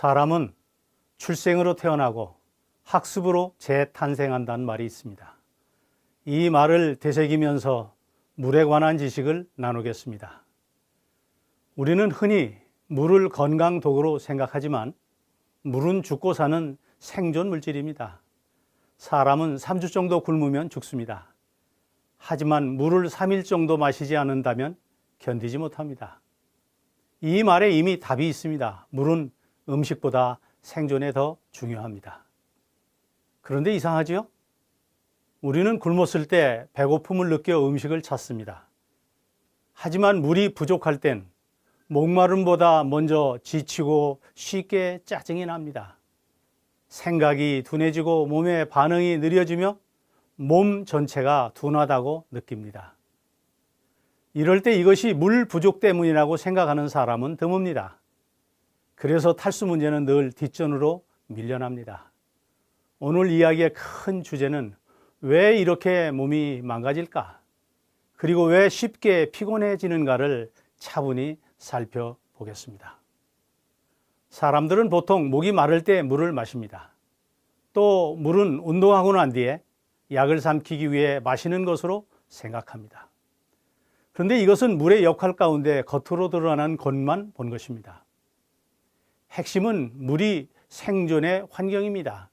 사람은 출생으로 태어나고 학습으로 재탄생한다는 말이 있습니다. 이 말을 되새기면서 물에 관한 지식을 나누겠습니다. 우리는 흔히 물을 건강도구로 생각하지만 물은 죽고 사는 생존 물질입니다. 사람은 3주 정도 굶으면 죽습니다. 하지만 물을 3일 정도 마시지 않는다면 견디지 못합니다. 이 말에 이미 답이 있습니다. 물은 음식보다 생존에 더 중요합니다. 그런데 이상하지요? 우리는 굶었을 때 배고픔을 느껴 음식을 찾습니다. 하지만 물이 부족할 땐 목마름보다 먼저 지치고 쉽게 짜증이 납니다. 생각이 둔해지고 몸의 반응이 느려지며 몸 전체가 둔하다고 느낍니다. 이럴 때 이것이 물 부족 때문이라고 생각하는 사람은 드뭅니다. 그래서 탈수 문제는 늘 뒷전으로 밀려납니다. 오늘 이야기의 큰 주제는 왜 이렇게 몸이 망가질까? 그리고 왜 쉽게 피곤해지는가를 차분히 살펴보겠습니다. 사람들은 보통 목이 마를 때 물을 마십니다. 또 물은 운동하고 난 뒤에 약을 삼키기 위해 마시는 것으로 생각합니다. 그런데 이것은 물의 역할 가운데 겉으로 드러나는 것만 본 것입니다. 핵심은 물이 생존의 환경입니다.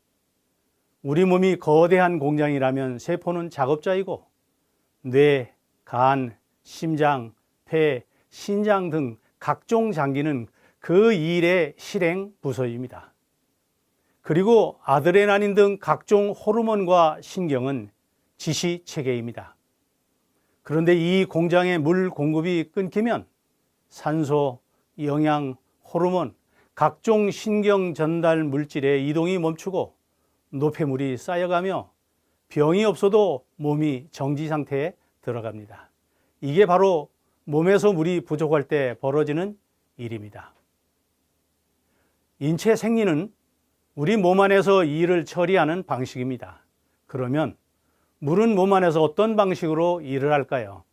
우리 몸이 거대한 공장이라면 세포는 작업자이고 뇌, 간, 심장, 폐, 신장 등 각종 장기는 그 일의 실행 부서입니다. 그리고 아드레날린 등 각종 호르몬과 신경은 지시 체계입니다. 그런데 이 공장의 물 공급이 끊기면 산소, 영양, 호르몬, 각종 신경 전달 물질의 이동이 멈추고 노폐물이 쌓여가며 병이 없어도 몸이 정지 상태에 들어갑니다. 이게 바로 몸에서 물이 부족할 때 벌어지는 일입니다. 인체 생리는 우리 몸 안에서 일을 처리하는 방식입니다. 그러면 물은 몸 안에서 어떤 방식으로 일을 할까요?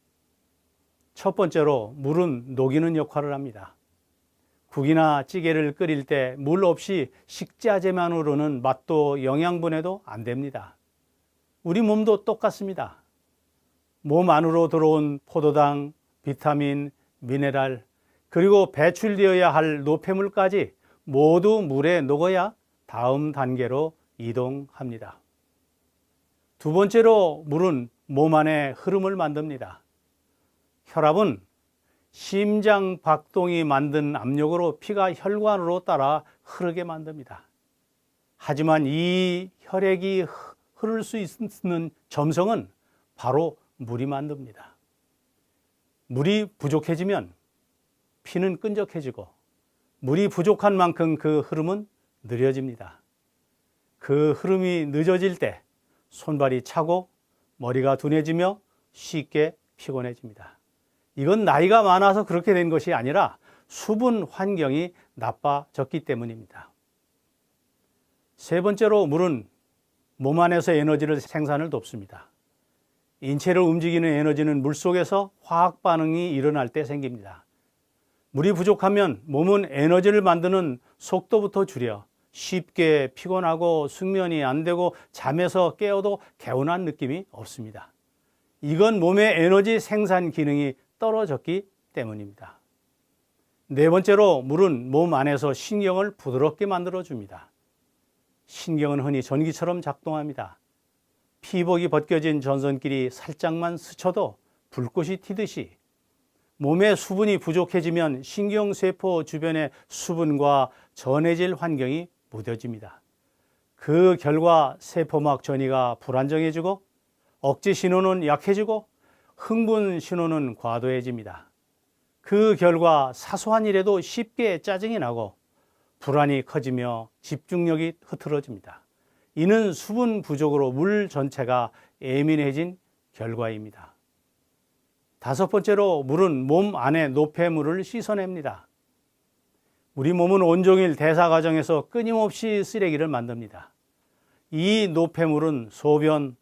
첫 번째로 물은 녹이는 역할을 합니다. 국이나 찌개를 끓일 때 물 없이 식자재만으로는 맛도 영양분해도 안 됩니다. 우리 몸도 똑같습니다. 몸 안으로 들어온 포도당, 비타민, 미네랄, 그리고 배출되어야 할 노폐물까지 모두 물에 녹아야 다음 단계로 이동합니다. 두 번째로 물은 몸 안에 흐름을 만듭니다. 혈압은 심장 박동이 만든 압력으로 피가 혈관으로 따라 흐르게 만듭니다. 하지만 이 혈액이 흐를 수 있는 점성은 바로 물이 만듭니다. 물이 부족해지면 피는 끈적해지고 물이 부족한 만큼 그 흐름은 느려집니다. 그 흐름이 늦어질 때 손발이 차고 머리가 둔해지며 쉽게 피곤해집니다. 이건 나이가 많아서 그렇게 된 것이 아니라 수분 환경이 나빠졌기 때문입니다. 세 번째로 물은 몸 안에서 에너지를 생산을 돕습니다. 인체를 움직이는 에너지는 물속에서 화학 반응이 일어날 때 생깁니다. 물이 부족하면 몸은 에너지를 만드는 속도부터 줄여 쉽게 피곤하고 숙면이 안 되고 잠에서 깨어도 개운한 느낌이 없습니다. 이건 몸의 에너지 생산 기능이 떨어졌기 때문입니다. 네 번째로 물은 몸 안에서 신경을 부드럽게 만들어줍니다. 신경은 흔히 전기처럼 작동합니다. 피복이 벗겨진 전선끼리 살짝만 스쳐도 불꽃이 튀듯이 몸의 수분이 부족해지면 신경세포 주변의 수분과 전해질 환경이 무뎌집니다. 그 결과 세포막 전이가 불안정해지고 억제 신호는 약해지고 흥분 신호는 과도해집니다. 그 결과 사소한 일에도 쉽게 짜증이 나고 불안이 커지며 집중력이 흐트러집니다. 이는 수분 부족으로 물 전체가 예민해진 결과입니다. 다섯 번째로 물은 몸 안의 노폐물을 씻어냅니다. 우리 몸은 온종일 대사 과정에서 끊임없이 쓰레기를 만듭니다. 이 노폐물은 소변,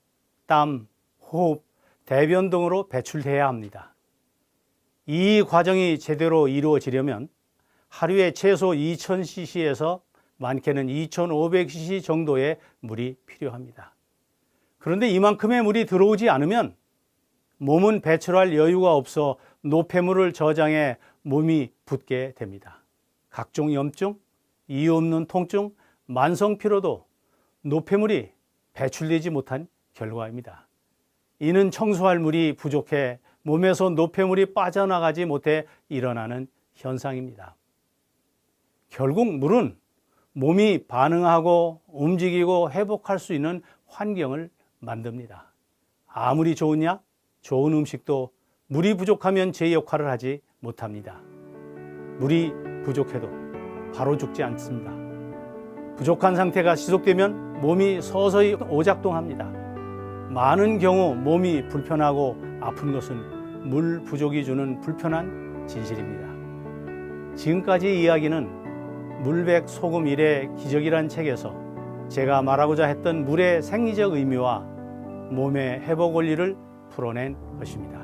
땀, 호흡, 대변 등으로 배출돼야 합니다. 이 과정이 제대로 이루어지려면 하루에 최소 2000cc에서 많게는 2,500cc 정도의 물이 필요합니다. 그런데 이만큼의 물이 들어오지 않으면 몸은 배출할 여유가 없어 노폐물을 저장해 몸이 붓게 됩니다. 각종 염증, 이유 없는 통증, 만성 피로도 노폐물이 배출되지 못한 결과입니다. 이는 청소할 물이 부족해 몸에서 노폐물이 빠져나가지 못해 일어나는 현상입니다. 결국 물은 몸이 반응하고 움직이고 회복할 수 있는 환경을 만듭니다. 아무리 좋은 약, 좋은 음식도 물이 부족하면 제 역할을 하지 못합니다. 물이 부족해도 바로 죽지 않습니다. 부족한 상태가 지속되면 몸이 서서히 오작동합니다. 많은 경우 몸이 불편하고 아픈 것은 물 부족이 주는 불편한 진실입니다. 지금까지 이야기는 물백 소금 1의 기적이란 책에서 제가 말하고자 했던 물의 생리적 의미와 몸의 회복 원리를 풀어낸 것입니다.